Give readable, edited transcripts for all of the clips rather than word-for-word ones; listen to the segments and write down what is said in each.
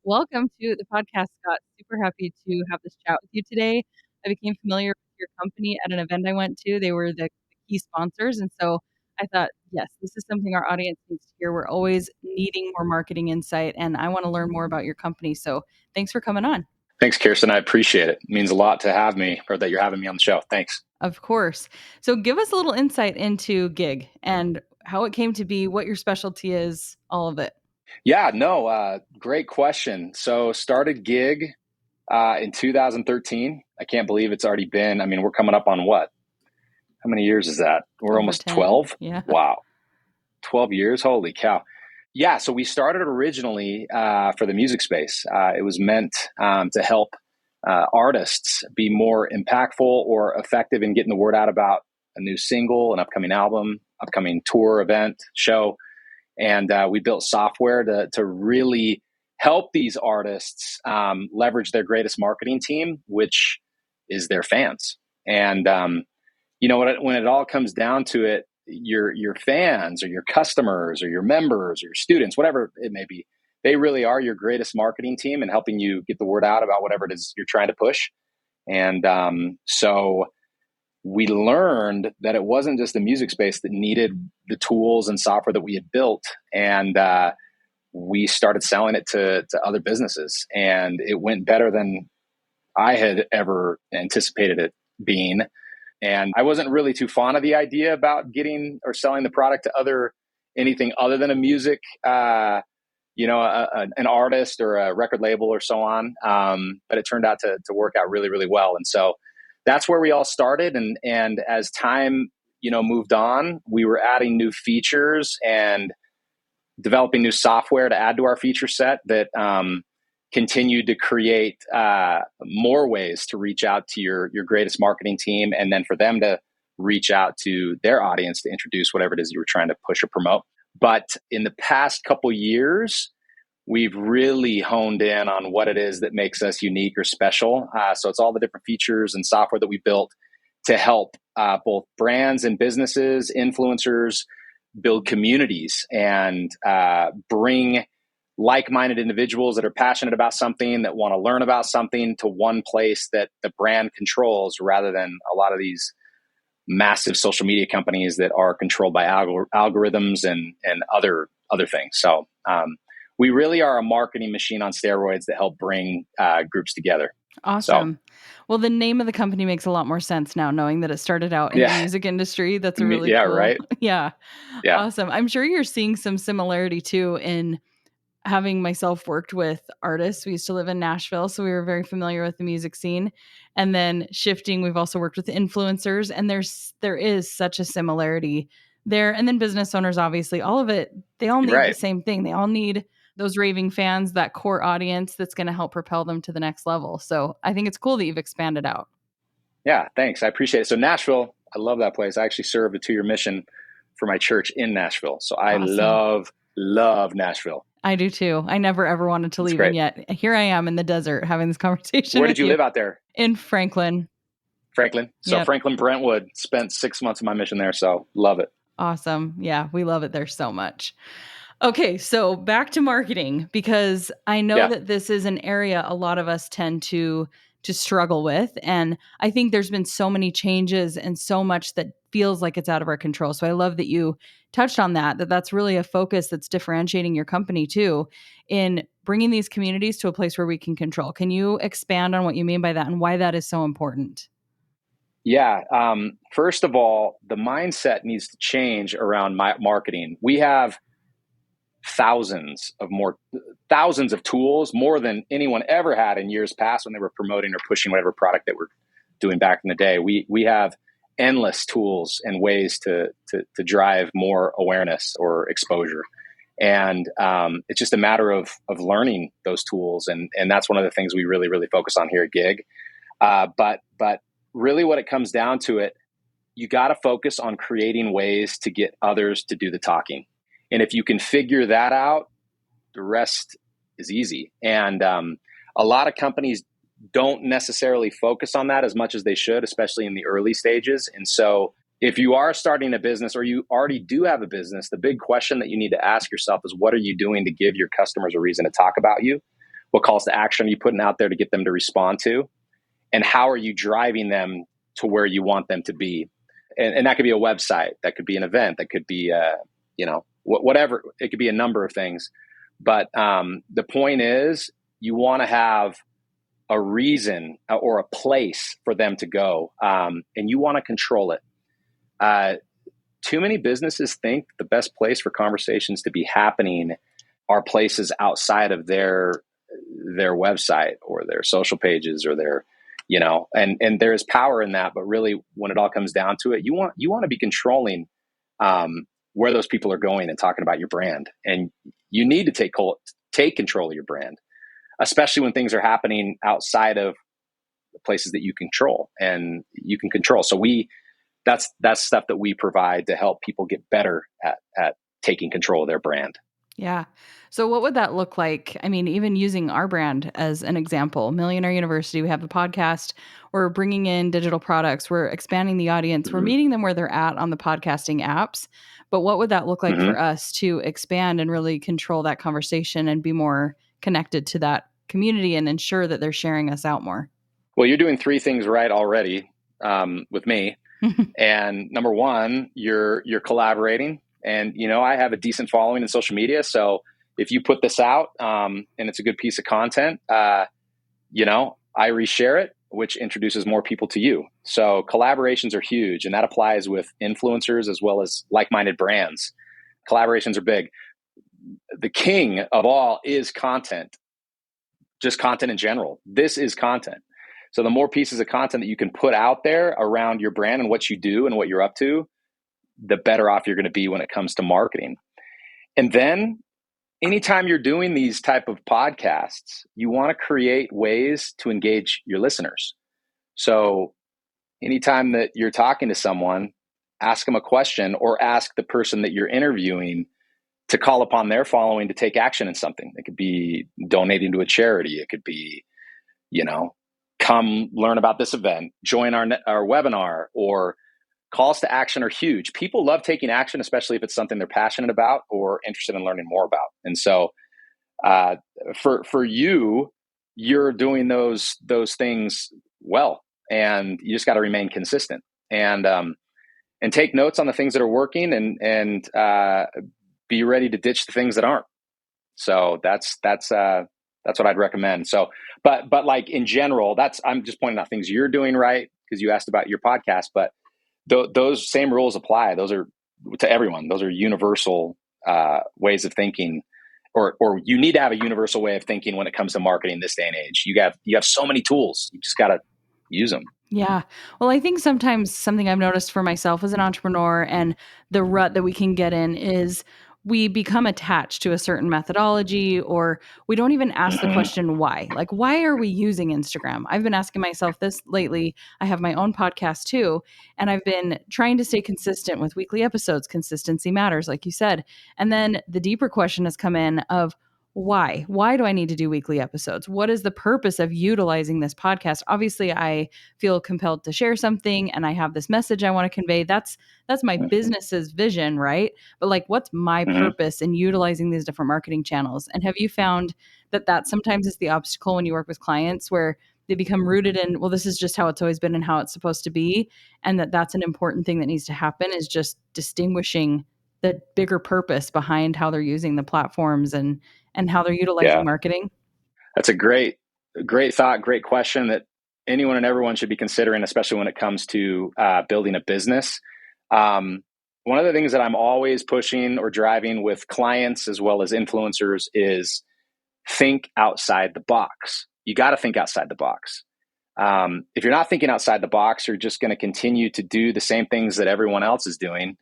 welcome to the podcast, Scott. Super happy to have this chat with you today. I became familiar with your company at an event I went to. They were the key sponsors. And so I thought, yes, this is something our audience needs to hear. We're always needing more marketing insight, and I want to learn more about your company. So thanks for coming on. Thanks, Kirsten. I appreciate it. It means a lot to have me, or that you're having me on the show. Thanks. Of course. So give us a little insight into Gig and how it came to be, what your specialty is, all of it. Yeah, no, great question. So started Gig in 2013. I can't believe it's already been, we're coming up on what? How many years is that? We're Over almost 10. 12? Yeah. Wow. 12 years? Holy cow. Yeah, so we started originally for the music space. It was meant to help artists be more impactful or effective in getting the word out about a new single, an upcoming album, upcoming tour, event, show. And we built software to really help these artists leverage their greatest marketing team, which is their fans. And, when it all comes down to it, your fans or your customers or your members or your students, whatever it may be, they really are your greatest marketing team and helping you get the word out about whatever it is you're trying to push. And so we learned that it wasn't just the music space that needed the tools and software that we had built. And we started selling it to other businesses. And it went better than I had ever anticipated it being. And I wasn't really too fond of the idea about getting or selling the product to anything other than a music, an artist or a record label or so on. But it turned out to work out really, really well. And so that's where we all started. And as time, moved on, we were adding new features and developing new software to add to our feature set that continued to create more ways to reach out to your greatest marketing team, and then for them to reach out to their audience to introduce whatever it is you were trying to push or promote. But in the past couple years, we've really honed in on what it is that makes us unique or special. So it's all the different features and software that we built to help both brands and businesses, influencers, build communities and bring like-minded individuals that are passionate about something, that want to learn about something, to one place that the brand controls, rather than a lot of these massive social media companies that are controlled by algorithms and other things. So we really are a marketing machine on steroids that help bring groups together. Awesome. Well, the name of the company makes a lot more sense now, knowing that it started out in the music industry. That's a really cool. Right. Yeah. Awesome. I'm sure you're seeing some similarity too in having myself worked with artists. We used to live in Nashville, so we were very familiar with the music scene. And then shifting, we've also worked with influencers, and there is such a similarity there. And then business owners, obviously, all of it, they all need the same thing. They all need those raving fans, that core audience that's going to help propel them to the next level. So I think it's cool that you've expanded out. Yeah, thanks. I appreciate it. So Nashville, I love that place. I actually served a 2-year mission for my church in Nashville. So I love Nashville. I do too. I never ever wanted to leave, and yet here I am in the desert having this conversation. Where did you live out there? In Franklin. So Franklin Brentwood, spent 6 months of my mission there. So love it. Awesome. Yeah, we love it there so much. Okay, so back to marketing, because I know that this is an area a lot of us tend to struggle with. And I think there's been so many changes and so much that feels like it's out of our control. So I love that you touched on that's really a focus that's differentiating your company too, in bringing these communities to a place where we can control. Can you expand on what you mean by that and why that is so important? Yeah. First of all, the mindset needs to change around marketing. We have thousands of tools, more than anyone ever had in years past when they were promoting or pushing whatever product that we're doing back in the day. We have endless tools and ways to drive more awareness or exposure. And it's just a matter of learning those tools. And that's one of the things we really, really focus on here at Gig. But really what it comes down to you got to focus on creating ways to get others to do the talking. And if you can figure that out, the rest is easy. And a lot of companies don't necessarily focus on that as much as they should, especially in the early stages. And so if you are starting a business or you already do have a business, the big question that you need to ask yourself is, what are you doing to give your customers a reason to talk about you? What calls to action are you putting out there to get them to respond to? And how are you driving them to where you want them to be? And that could be a website, that could be an event, that could be, whatever. It could be a number of things. But the point is, you want to have a reason or a place for them to go, and you want to control it. Too many businesses think the best place for conversations to be happening are places outside of their website or their social pages or their, and there is power in that. But really, when it all comes down to it, you want to be controlling where those people are going and talking about your brand, and you need to take control of your brand, especially when things are happening outside of the places that you control and you can control. So that's stuff that we provide to help people get better at taking control of their brand. Yeah. So what would that look like? I mean, even using our brand as an example, Millionaire University, we have the podcast, we're bringing in digital products, we're expanding the audience, we're Mm-hmm. meeting them where they're at on the podcasting apps. But what would that look like Mm-hmm. for us to expand and really control that conversation and be more connected to that community and ensure that they're sharing us out more? Well, you're doing three things right already with me. And number one, you're collaborating. And, I have a decent following in social media. So if you put this out and it's a good piece of content, I reshare it, which introduces more people to you. So collaborations are huge. And that applies with influencers as well as like-minded brands. Collaborations are big. The king of all is content, just content in general. This is content. So the more pieces of content that you can put out there around your brand and what you do and what you're up to, the better off you're going to be when it comes to marketing. And then anytime you're doing these type of podcasts, you want to create ways to engage your listeners. So anytime that you're talking to someone, ask them a question or ask the person that you're interviewing to call upon their following to take action in something. It could be donating to a charity. It could be, come learn about this event, join our webinar, or calls to action are huge. People love taking action, especially if it's something they're passionate about or interested in learning more about. And so for you, you're doing those things well, and you just got to remain consistent and take notes on the things that are working and be ready to ditch the things that aren't. So that's what I'd recommend. So, but like in general, I'm just pointing out things you're doing right because you asked about your podcast, but those same rules apply. Those are to everyone. Those are universal ways of thinking, or you need to have a universal way of thinking when it comes to marketing this day and age. You have so many tools. You just got to use them. Yeah. Well, I think sometimes something I've noticed for myself as an entrepreneur and the rut that we can get in is we become attached to a certain methodology, or we don't even ask the Mm-hmm. question why. Like, why are we using Instagram? I've been asking myself this lately. I have my own podcast too, and I've been trying to stay consistent with weekly episodes. Consistency matters, like you said. And then the deeper question has come in of, why? Why do I need to do weekly episodes? What is the purpose of utilizing this podcast? Obviously, I feel compelled to share something and I have this message I want to convey. That's my business's vision, right? But like, what's my Mm-hmm. purpose in utilizing these different marketing channels? And have you found that sometimes is the obstacle when you work with clients where they become rooted in, well, this is just how it's always been and how it's supposed to be, and that's an important thing that needs to happen, is just distinguishing the bigger purpose behind how they're using the platforms and how they're utilizing Yeah, marketing? that's a great thought, great question that anyone and everyone should be considering, especially when it comes to building a business. One of the things that I'm always pushing or driving with clients as well as influencers is think outside the box. You got to think outside the box. If you're not thinking outside the box, you're just going to continue to do the same things that everyone else is doing.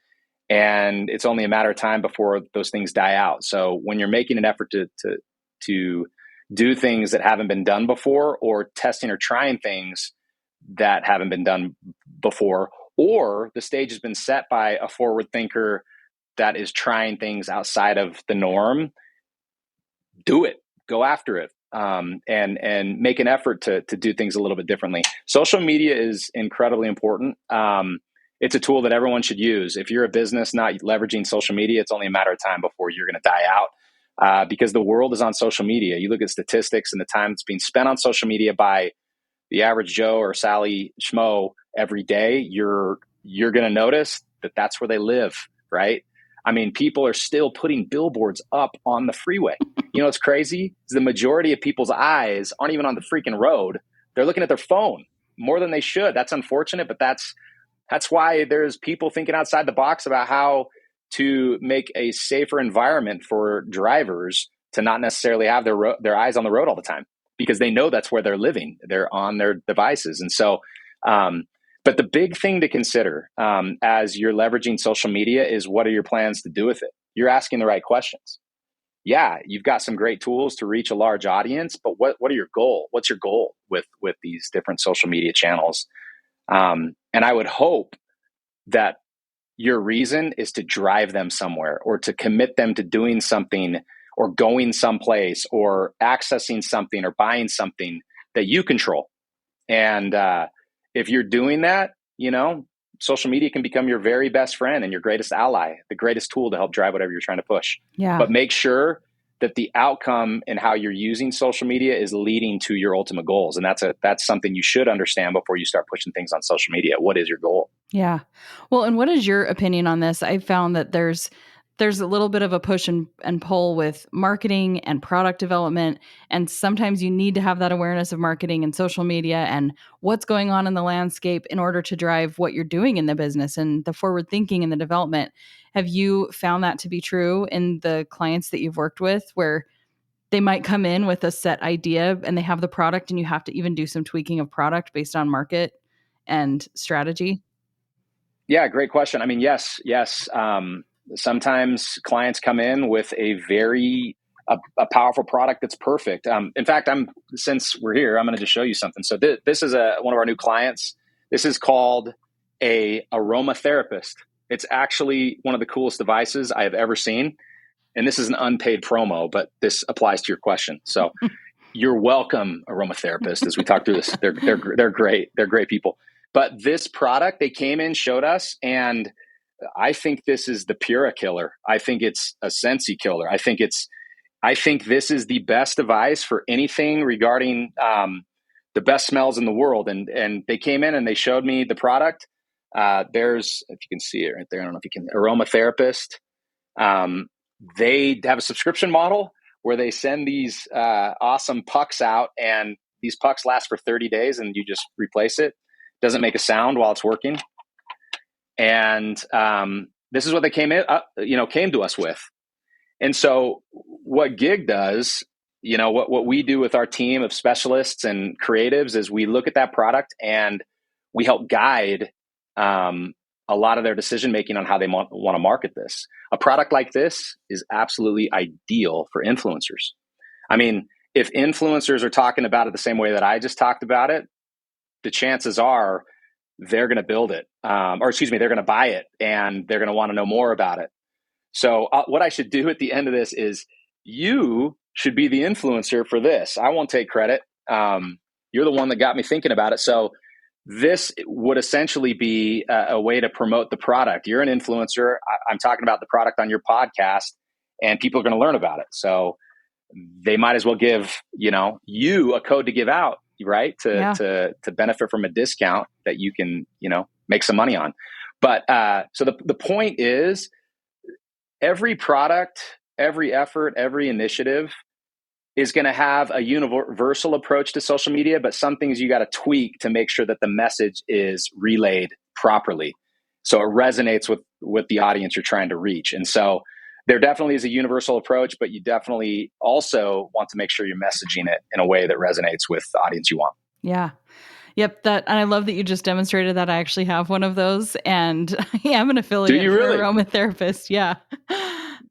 And it's only a matter of time before those things die out. So when you're making an effort to do things that haven't been done before, or testing or trying things that haven't been done before, or the stage has been set by a forward thinker that is trying things outside of the norm, do it, go after it, and make an effort to do things a little bit differently. Social media is incredibly important. It's a tool that everyone should use. If you're a business not leveraging social media, it's only a matter of time before you're going to die out. because the world is on social media. You look at statistics and the time that's being spent on social media by the average Joe or Sally Schmo every day, you're going to notice that that's where they live, right? I mean, people are still putting billboards up on the freeway. You know what's crazy? The majority of people's eyes aren't even on the freaking road. They're looking at their phone more than they should. That's unfortunate, but that's why there's people thinking outside the box about how to make a safer environment for drivers to not necessarily have their eyes on the road all the time, because they know that's where they're living. They're on their devices. And so, but the big thing to consider as you're leveraging social media is, what are your plans to do with it? You're asking the right questions. Yeah, you've got some great tools to reach a large audience, but what are your goal? What's your goal with these different social media channels? And I would hope that your reason is to drive them somewhere, or to commit them to doing something, or going someplace, or accessing something, or buying something that you control. And if you're doing that, social media can become your very best friend and your greatest ally, the greatest tool to help drive whatever you're trying to push. Yeah. But make sure that the outcome and how you're using social media is leading to your ultimate goals. And that's something you should understand before you start pushing things on social media. What is your goal? Yeah. Well, and what is your opinion on this? I found that there's a little bit of a push and pull with marketing and product development. And sometimes you need to have that awareness of marketing and social media and what's going on in the landscape in order to drive what you're doing in the business and the forward thinking and the development. Have you found that to be true in the clients that you've worked with, where they might come in with a set idea and they have the product and you have to even do some tweaking of product based on market and strategy? Yeah, great question. I mean, yes. Sometimes clients come in with a powerful product that's perfect. In fact, since we're here, I'm going to just show you something. So this is one of our new clients. This is called a aromatherapist. It's actually one of the coolest devices I have ever seen. And this is an unpaid promo, but this applies to your question. So you're welcome, aromatherapist, as we talk through this. They're great. They're great people. But this product, they came in, showed us, and I think this is the Pura killer. I think it's a Sensi killer. I think this is the best device for anything regarding the best smells in the world. And they came in and they showed me the product. There's, if you can see it right there, I don't know if you can, aromatherapist. They have a subscription model where they send these awesome pucks out, and these pucks last for 30 days and you just replace it. Doesn't make a sound while it's working. And this is what they came to us with. And so what Gig does, what we do with our team of specialists and creatives is we look at that product and we help guide a lot of their decision making on how they want to market this. A product like this is absolutely ideal for influencers. I mean, if influencers are talking about it the same way that I just talked about it, the chances are they're going to build it, they're going to buy it, and they're going to want to know more about it. So what I should do at the end of this is, you should be the influencer for this. I won't take credit. You're the one that got me thinking about it. So this would essentially be a way to promote the product. You're an influencer. I'm talking about the product on your podcast, and people are going to learn about it. So they might as well give, you a code to give out, right? To benefit from a discount that you can, make some money on. But so the point is, every product, every effort, every initiative is going to have a universal approach to social media, but some things you got to tweak to make sure that the message is relayed properly, so it resonates with the audience you're trying to reach. And so there definitely is a universal approach, but you definitely also want to make sure you're messaging it in a way that resonates with the audience you want. Yeah. Yep. And I love that you just demonstrated that. I actually have one of those, and I am an affiliate Do you for really? aromatherapist. Yeah.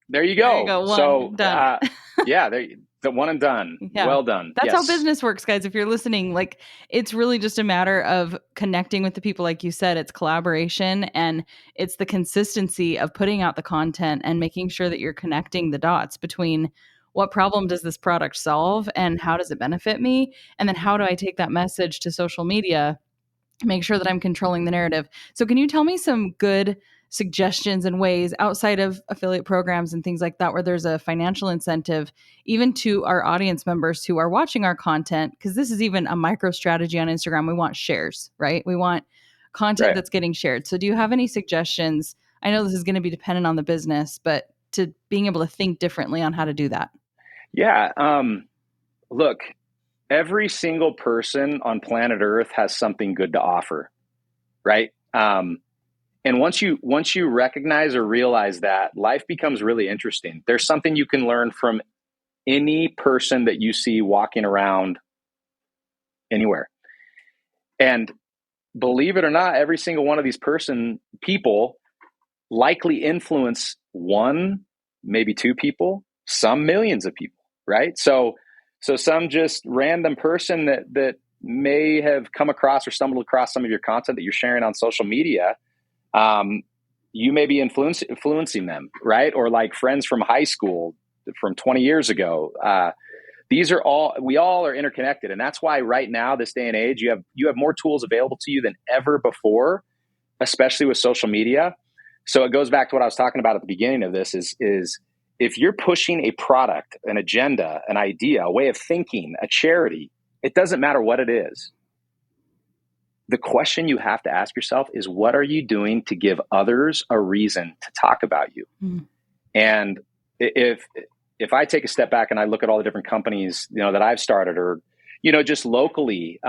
There you go. There you go. One so, done. Yeah, the one and done. Yeah. Well done. That's yes. how business works, guys. If you're listening, like, it's really just a matter of connecting with the people. Like you said, it's collaboration, and it's the consistency of putting out the content and making sure that you're connecting the dots between what problem does this product solve and how does it benefit me? And then how do I take that message to social media, make sure that I'm controlling the narrative. So can you tell me some good suggestions and ways outside of affiliate programs and things like that, where there's a financial incentive, even to our audience members who are watching our content? Because this is even a micro strategy on Instagram. We want shares, right? We want content Right. that's getting shared. So, do you have any suggestions? I know this is going to be dependent on the business, but to being able to think differently on how to do that. Yeah. Look, every single person on planet Earth has something good to offer, right? And once you recognize or realize that, life becomes really interesting. There's something you can learn from any person that you see walking around anywhere. And believe it or not, every single one of these people likely influence one, maybe two people, some millions of people, right? So some just random person that may have come across or stumbled across some of your content that you're sharing on social media, you may be influencing them, right? Or like friends from high school from 20 years ago. We all are interconnected. And that's why right now, this day and age, you have more tools available to you than ever before, especially with social media. So it goes back to what I was talking about at the beginning of this is if you're pushing a product, an agenda, an idea, a way of thinking, a charity, it doesn't matter what it is. The question you have to ask yourself is, what are you doing to give others a reason to talk about you? Mm. And if I take a step back and I look at all the different companies, that I've started, or, just locally,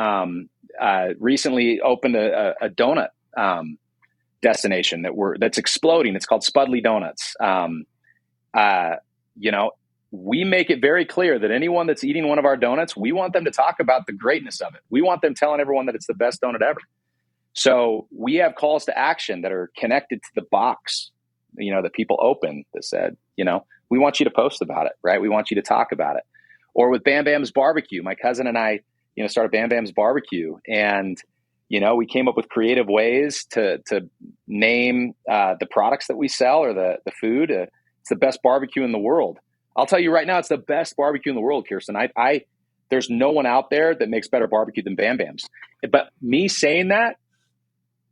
recently opened a donut destination that's exploding. It's called Spudley Donuts. We make it very clear that anyone that's eating one of our donuts, we want them to talk about the greatness of it. We want them telling everyone that it's the best donut ever. So we have calls to action that are connected to the box, that people open that said, we want you to post about it, right? We want you to talk about it. Or with Bam Bam's Barbecue, my cousin and I, started Bam Bam's Barbecue, and we came up with creative ways to name the products that we sell, or the food. It's the best barbecue in the world. I'll tell you right now, it's the best barbecue in the world, Kirsten. There's no one out there that makes better barbecue than Bam Bam's. But me saying that,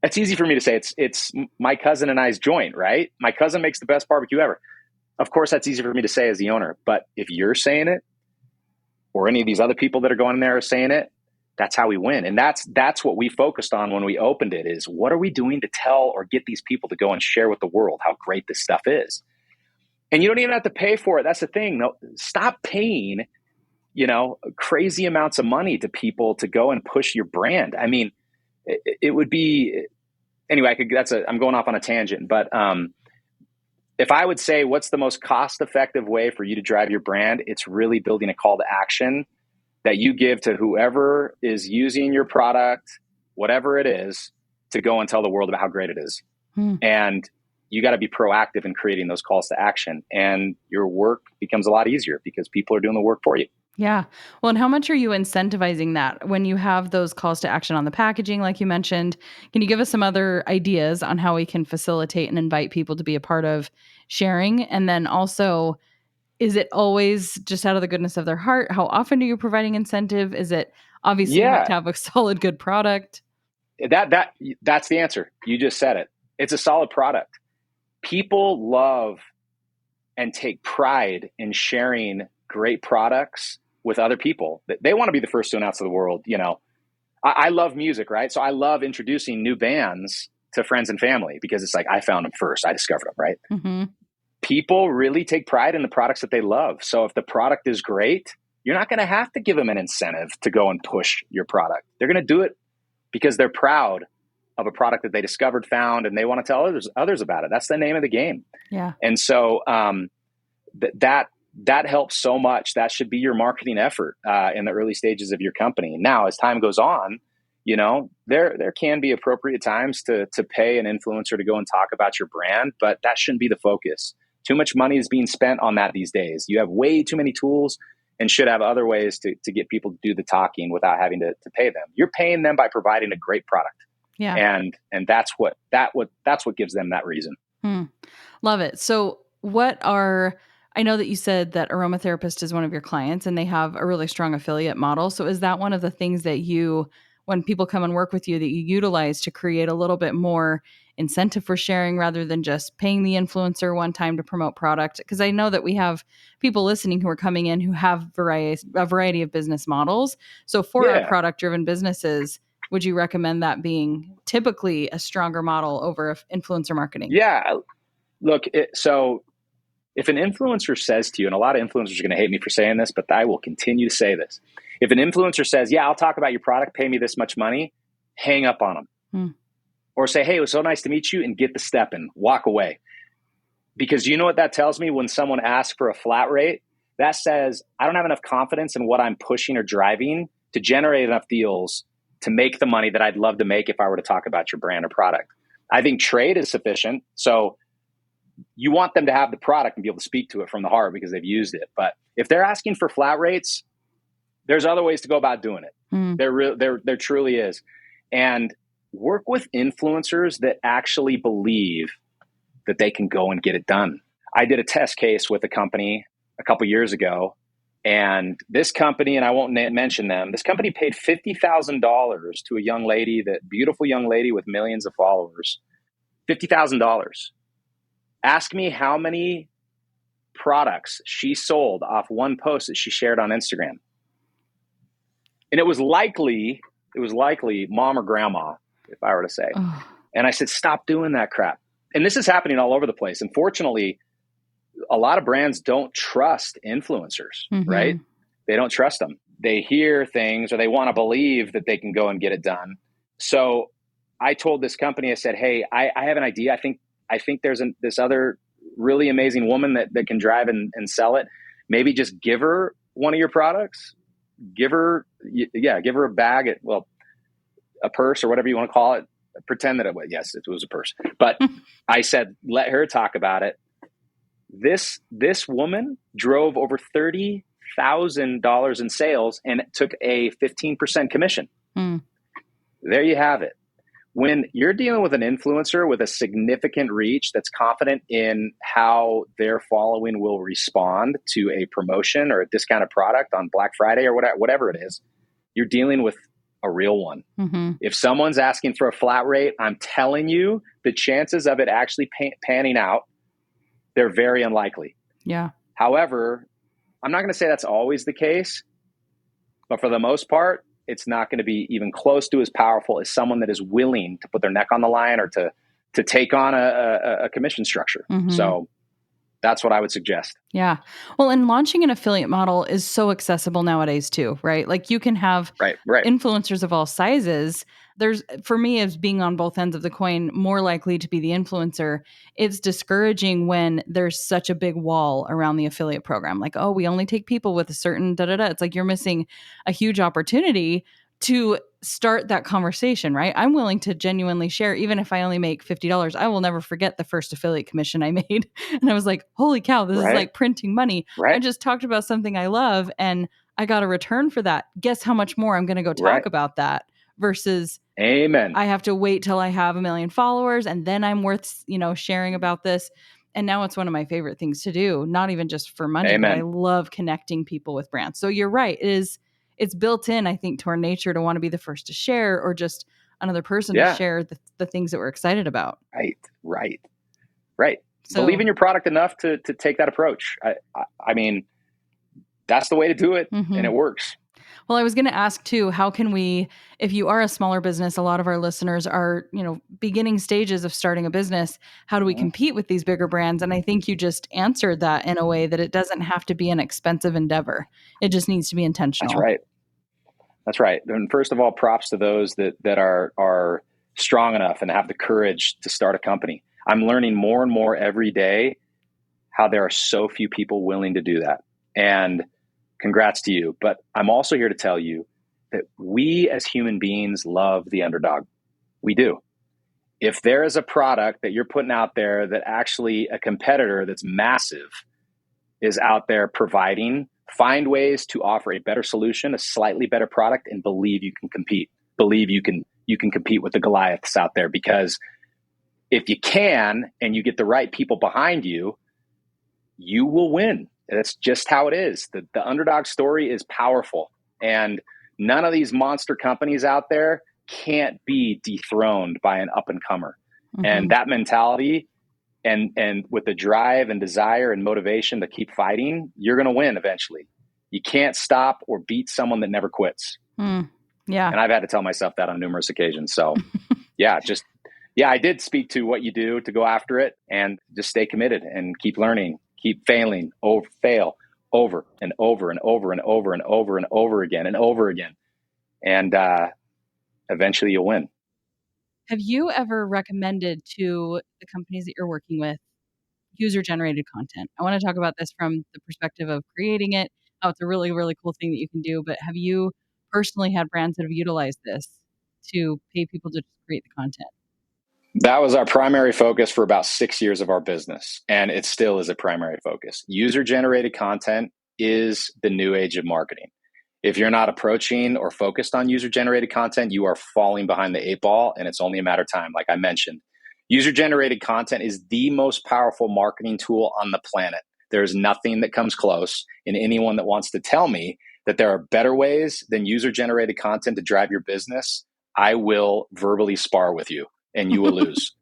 it's easy for me to say. It's my cousin and I's joint, right? My cousin makes the best barbecue ever. Of course, that's easy for me to say as the owner. But if you're saying it, or any of these other people that are going in there are saying it, that's how we win. And that's what we focused on when we opened it, is what are we doing to tell or get these people to go and share with the world how great this stuff is? And you don't even have to pay for it. That's the thing. No, stop paying, crazy amounts of money to people to go and push your brand. I mean, it would be, anyway, I'm going off on a tangent, but if I would say what's the most cost-effective way for you to drive your brand, it's really building a call to action that you give to whoever is using your product, whatever it is, to go and tell the world about how great it is. And you got to be proactive in creating those calls to action, and your work becomes a lot easier because people are doing the work for you. Yeah. Well, and how much are you incentivizing that when you have those calls to action on the packaging, like you mentioned? Can you give us some other ideas on how we can facilitate and invite people to be a part of sharing? And then also, is it always just out of the goodness of their heart? How often are you providing incentive? Is it obviously you have to have a solid, good product? That's the answer. You just said it. It's a solid product. People love and take pride in sharing great products with other people. They want to be the first to announce to the world. I love music, right? So I love introducing new bands to friends and family because it's like, I found them first. I discovered them, right? Mm-hmm. People really take pride in the products that they love. So if the product is great, you're not going to have to give them an incentive to go and push your product. They're going to do it because they're proud of a product that they discovered, found, and they want to tell others about it. That's the name of the game. Yeah. And so that helps so much. That should be your marketing effort in the early stages of your company. Now, as time goes on, there can be appropriate times to pay an influencer to go and talk about your brand, but that shouldn't be the focus. Too much money is being spent on that these days. You have way too many tools and should have other ways to get people to do the talking without having to pay them. You're paying them by providing a great product. Yeah. And that's what gives them that reason. Love it. So I know that you said that Aromatherapist is one of your clients and they have a really strong affiliate model. So is that one of the things that you when people come and work with you that you utilize to create a little bit more incentive for sharing rather than just paying the influencer one time to promote product? Because I know that we have people listening who are coming in who have a variety of business models. So for our Yeah. product driven businesses, would you recommend that being typically a stronger model over influencer marketing? Yeah. Look, so if an influencer says to you, and a lot of influencers are going to hate me for saying this, but I will continue to say this. If an influencer says, yeah, I'll talk about your product, pay me this much money, hang up on them. Or say, hey, it was so nice to meet you, and get the step in, walk away. Because you know what that tells me when someone asks for a flat rate? That says, I don't have enough confidence in what I'm pushing or driving to generate enough deals to make the money that I'd love to make if I were to talk about your brand or product. I think trade is sufficient. So you want them to have the product and be able to speak to it from the heart because they've used it. But if they're asking for flat rates, there's other ways to go about doing it. There truly is. And work with influencers that actually believe that they can go and get it done. I did a test case with a company a couple years ago, and this company, and I won't mention them, this company paid $50,000 to a young lady, that beautiful young lady with millions of followers, $50,000. Ask me how many products she sold off one post that she shared on Instagram. And it was likely mom or grandma, if I were to say. And I said, stop doing that crap. And this is happening all over the place. Unfortunately, a lot of brands don't trust influencers, right? They don't trust them. They hear things or they want to believe that they can go and get it done. So I told this company, I said, hey, I have an idea. I think there's this other really amazing woman that can drive and sell it. Maybe just give her one of your products. Give her a bag, a purse or whatever you want to call it. Pretend that it was a purse. But I said, let her talk about it. This woman drove over $30,000 in sales and took a 15% commission. There you have it. When you're dealing with an influencer with a significant reach that's confident in how their following will respond to a promotion or a discounted product on Black Friday or whatever it is, you're dealing with a real one. If someone's asking for a flat rate, I'm telling you, the chances of it actually panning out, they're very unlikely. Yeah. However, I'm not going to say that's always the case, but for the most part, it's not going to be even close to as powerful as someone that is willing to put their neck on the line or to take on a commission structure. So that's what I would suggest. Yeah. Well, and launching an affiliate model is so accessible nowadays too, right? Like you can have influencers of all sizes. For me, as being on both ends of the coin, more likely to be the influencer, it's discouraging when there's such a big wall around the affiliate program. Like, oh, we only take people with a certain da-da-da. It's like you're missing a huge opportunity to start that conversation, right? I'm willing to genuinely share, even if I only make $50. I will never forget the first affiliate commission I made. And I was like, holy cow, this is like printing money. I just talked about something I love and I got a return for that. Guess how much more I'm going to go talk about that versus I have to wait till I have 1 million followers and then I'm worth, sharing about this. And now it's one of my favorite things to do, not even just for money, but I love connecting people with brands. So you're right. It's built in, I think, to our nature to want to be the first to share or just another person to share the things that we're excited about. Right. So, believe in your product enough to take that approach. I mean, that's the way to do it, and it works. Well, I was going to ask too, how can we, if you are a smaller business, a lot of our listeners are, beginning stages of starting a business. How do we compete with these bigger brands? And I think you just answered that in a way that it doesn't have to be an expensive endeavor. It just needs to be intentional. That's right. And first of all, props to those that are strong enough and have the courage to start a company. I'm learning more and more every day how there are so few people willing to do that. And congrats to you. But I'm also here to tell you that we as human beings love the underdog. We do. If there is a product that you're putting out there that actually a competitor that's massive is out there providing, find ways to offer a better solution, a slightly better product, and believe you can compete. Believe you can compete with the Goliaths out there, because if you can and you get the right people behind you, you will win. That's just how it is. The underdog story is powerful. And None of these monster companies out there can't be dethroned by an up and comer. And that mentality and with the drive and desire and motivation to keep fighting, you're going to win eventually. You can't stop or beat someone that never quits. Yeah. And I've had to tell myself that on numerous occasions. So I did speak to what you do to go after it and just stay committed and keep learning, keep failing, fail over and over and over and over and over and over again and over again. And eventually you'll win. Have you ever recommended to the companies that you're working with user-generated content? I want to talk about this from the perspective of creating it, how it's a really, really cool thing that you can do. But have you personally had brands that have utilized this to pay people to create the content? That was our primary focus for about 6 years of our business, and it still is a primary focus. User-generated content is the new age of marketing. If you're not approaching or focused on user-generated content, you are falling behind the 8 ball, and it's only a matter of time. Like I mentioned, user-generated content is the most powerful marketing tool on the planet. There's nothing that comes close, and anyone that wants to tell me that there are better ways than user-generated content to drive your business, I will verbally spar with you, and you will lose.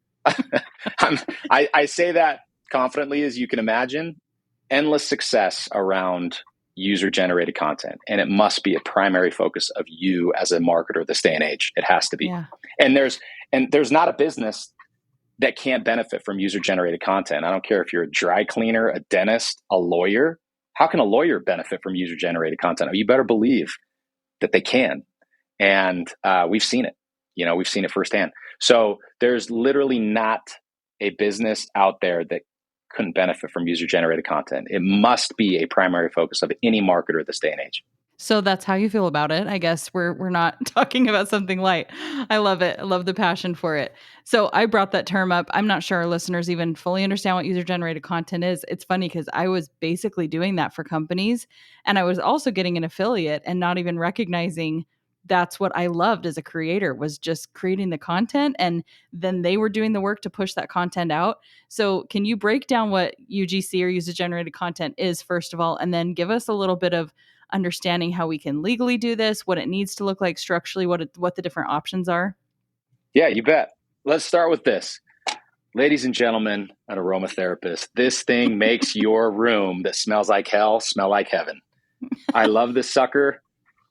I say that confidently, as you can imagine. Endless success around user-generated content, and it must be a primary focus of you as a marketer this day and age. It has to be. Yeah. And there's not a business that can't benefit from user-generated content. I don't care if you're a dry cleaner, a dentist, a lawyer. How can a lawyer benefit from user-generated content? You better believe that they can. And we've seen it. We've seen it firsthand. So there's literally not a business out there that couldn't benefit from user-generated content. It must be a primary focus of any marketer this day and age. So that's how you feel about it. I guess we're not talking about something light. I love it. I love the passion for it. So I brought that term up. I'm not sure our listeners even fully understand what user-generated content is. It's funny because I was basically doing that for companies, and I was also getting an affiliate and not even recognizing that's what I loved as a creator, was just creating the content, and then they were doing the work to push that content out. So can you break down what UGC or user-generated content is first of all, and then give us a little bit of understanding how we can legally do this, what it needs to look like structurally, what the different options are? Yeah, you bet. Let's start with this. Ladies and gentlemen, an aromatherapist, this thing makes your room that smells like hell smell like heaven. I love this sucker.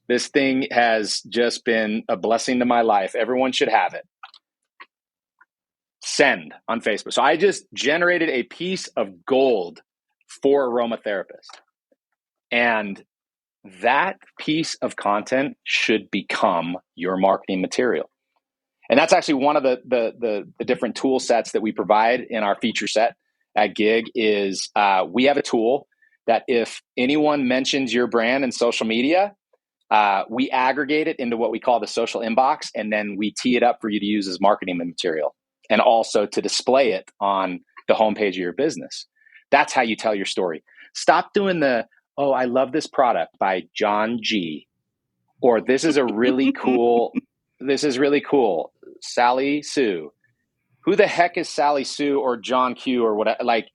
This thing has just been a blessing to my life. Everyone should have it. Send on Facebook. So I just generated a piece of gold for aromatherapist. And that piece of content should become your marketing material. And that's actually one of the different tool sets that we provide in our feature set at Gig is we have a tool that if anyone mentions your brand in social media, we aggregate it into what we call the social inbox, and then we tee it up for you to use as marketing material and also to display it on the homepage of your business. That's how you tell your story. Stop doing oh, I love this product by John G. Or this is really cool, Sally Sue. Who the heck is Sally Sue or John Q or whatever? Like,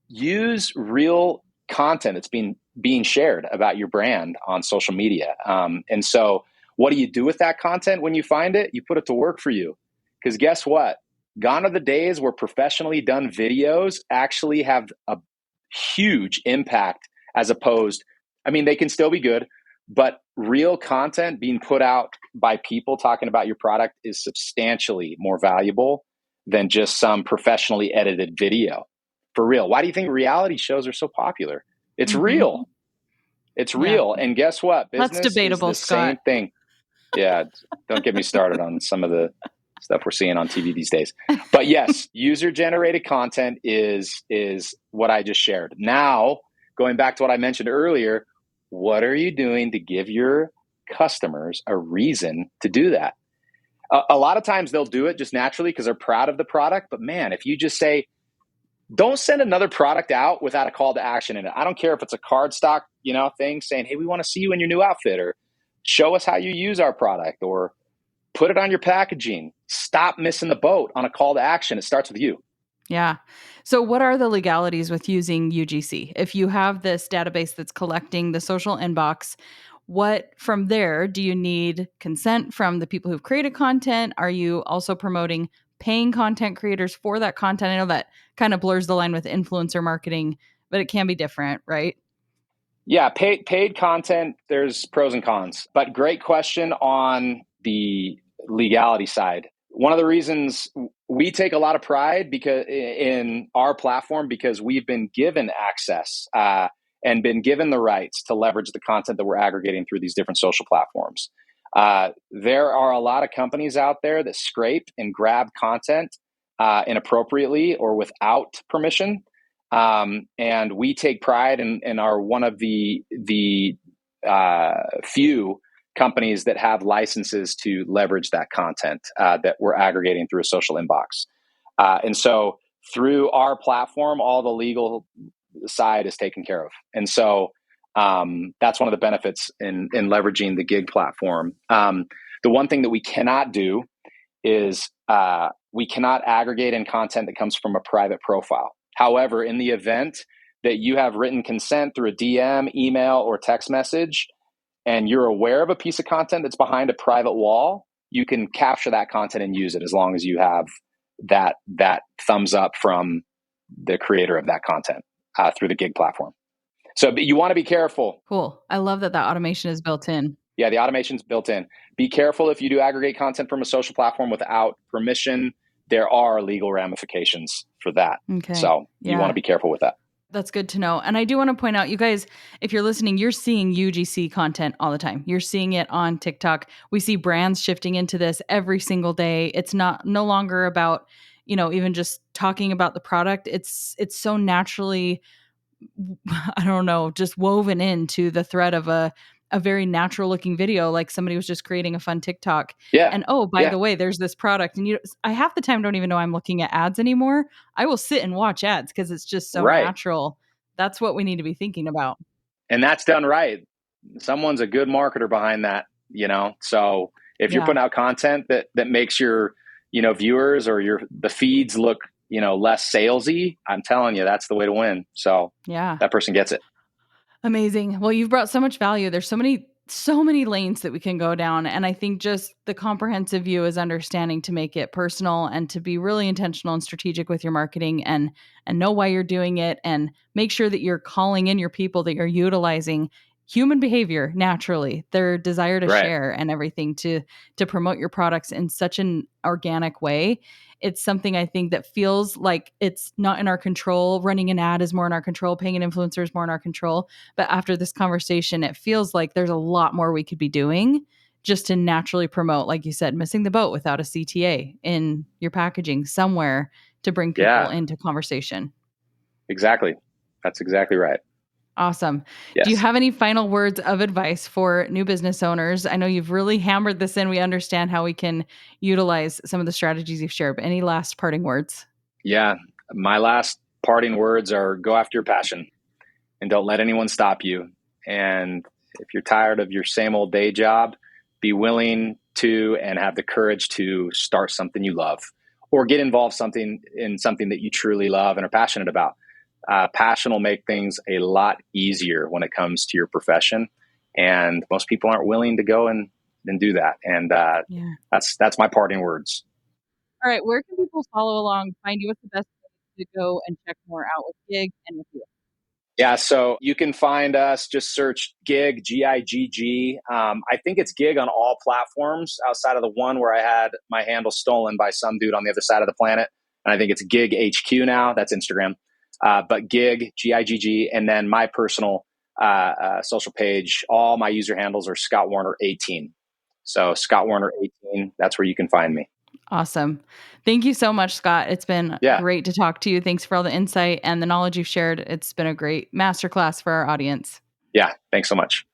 use real content that's being shared about your brand on social media. And so what do you do with that content when you find it? You put it to work for you. Because guess what? Gone are the days where professionally done videos actually have a huge impact as opposed, they can still be good, but real content being put out by people talking about your product is substantially more valuable than just some professionally edited video. For real. Why do you think reality shows are so popular? It's real. It's real. And guess what? Business That's debatable, is the Scott. same thing. Yeah. Don't get me started on some of the stuff we're seeing on TV these days. But yes, user-generated content is what I just shared. Now, going back to what I mentioned earlier, what are you doing to give your customers a reason to do that? A lot of times they'll do it just naturally because they're proud of the product. But man, if you just say, don't send another product out without a call to action in it. I don't care if it's a cardstock, thing saying, hey, we want to see you in your new outfit, or show us how you use our product, or put it on your packaging. Stop missing the boat on a call to action. It starts with you. Yeah. So what are the legalities with using UGC? If you have this database that's collecting the social inbox, what from there do you need consent from the people who've created content? Are you also promoting paying content creators for that content? I know that kind of blurs the line with influencer marketing, but it can be different, right? Yeah, paid content, there's pros and cons, but great question on the legality side. One of the reasons we take a lot of pride because in our platform, because we've been given access and been given the rights to leverage the content that we're aggregating through these different social platforms. There are a lot of companies out there that scrape and grab content inappropriately or without permission. And we take pride and are one of the few companies that have licenses to leverage that content that we're aggregating through a social inbox. And so through our platform, all the legal side is taken care of. And so that's one of the benefits in leveraging the gig platform. The one thing that we cannot do is we cannot aggregate in content that comes from a private profile. However, in the event that you have written consent through a DM, email, or text message, and you're aware of a piece of content that's behind a private wall, you can capture that content and use it as long as you have that thumbs up from the creator of that content through the gig platform. So you want to be careful. Cool. I love that automation is built in. Yeah, the automation's built in. Be careful if you do aggregate content from a social platform without permission. There are legal ramifications for that. Okay. So you want to Yeah. be careful with that. That's good to know. And I do want to point out, you guys, if you're listening, you're seeing UGC content all the time. You're seeing it on TikTok. We see brands shifting into this every single day. It's not no longer about, even just talking about the product. It's so naturally, I don't know, just woven into the thread of a very natural looking video, like somebody was just creating a fun TikTok. Yeah. And oh, by Yeah. the way, there's this product. And I half the time don't even know I'm looking at ads anymore. I will sit and watch ads because it's just so Right. natural. That's what we need to be thinking about. And that's done right. Someone's a good marketer behind that, So if you're Yeah. putting out content that makes your, viewers or the feeds look, less salesy, I'm telling you, that's the way to win. So Yeah. that person gets it. Amazing. Well, you've brought so much value. There's so many lanes that we can go down, and I think just the comprehensive view is understanding to make it personal and to be really intentional and strategic with your marketing and know why you're doing it and make sure that you're calling in your people, that you're utilizing human behavior naturally, their desire to Right. share and everything to promote your products in such an organic way. It's something I think that feels like it's not in our control. Running an ad is more in our control, paying an influencer is more in our control. But after this conversation, it feels like there's a lot more we could be doing just to naturally promote, like you said, missing the boat without a CTA in your packaging somewhere to bring people Yeah, into conversation. exactly. That's exactly right. Awesome. Do you Yes. have any final words of advice for new business owners? I know you've really hammered this in. We understand how we can utilize some of the strategies you've shared, but any last parting words? Yeah. My last parting words are go after your passion and don't let anyone stop you. And if you're tired of your same old day job, be willing to and have the courage to start something you love or get involved in something that you truly love and are passionate about. Passion will make things a lot easier when it comes to your profession. And most people aren't willing to go and do that. And Yeah. that's my parting words. All right. Where can people follow along, find you? What's the best way to go and check more out with Gig and with you? Yeah, so you can find us, just search Gig, Gigg. I think it's Gig on all platforms outside of the one where I had my handle stolen by some dude on the other side of the planet. And I think it's Gig HQ now. That's Instagram. But Gig, Gigg, and then my personal social page, all my user handles are Scott Warner 18. So Scott Warner 18, that's where you can find me. Awesome. Thank you so much, Scott. It's been Yeah, great to talk to you. Thanks for all the insight and the knowledge you've shared. It's been a great masterclass for our audience. yeah. Thanks so much.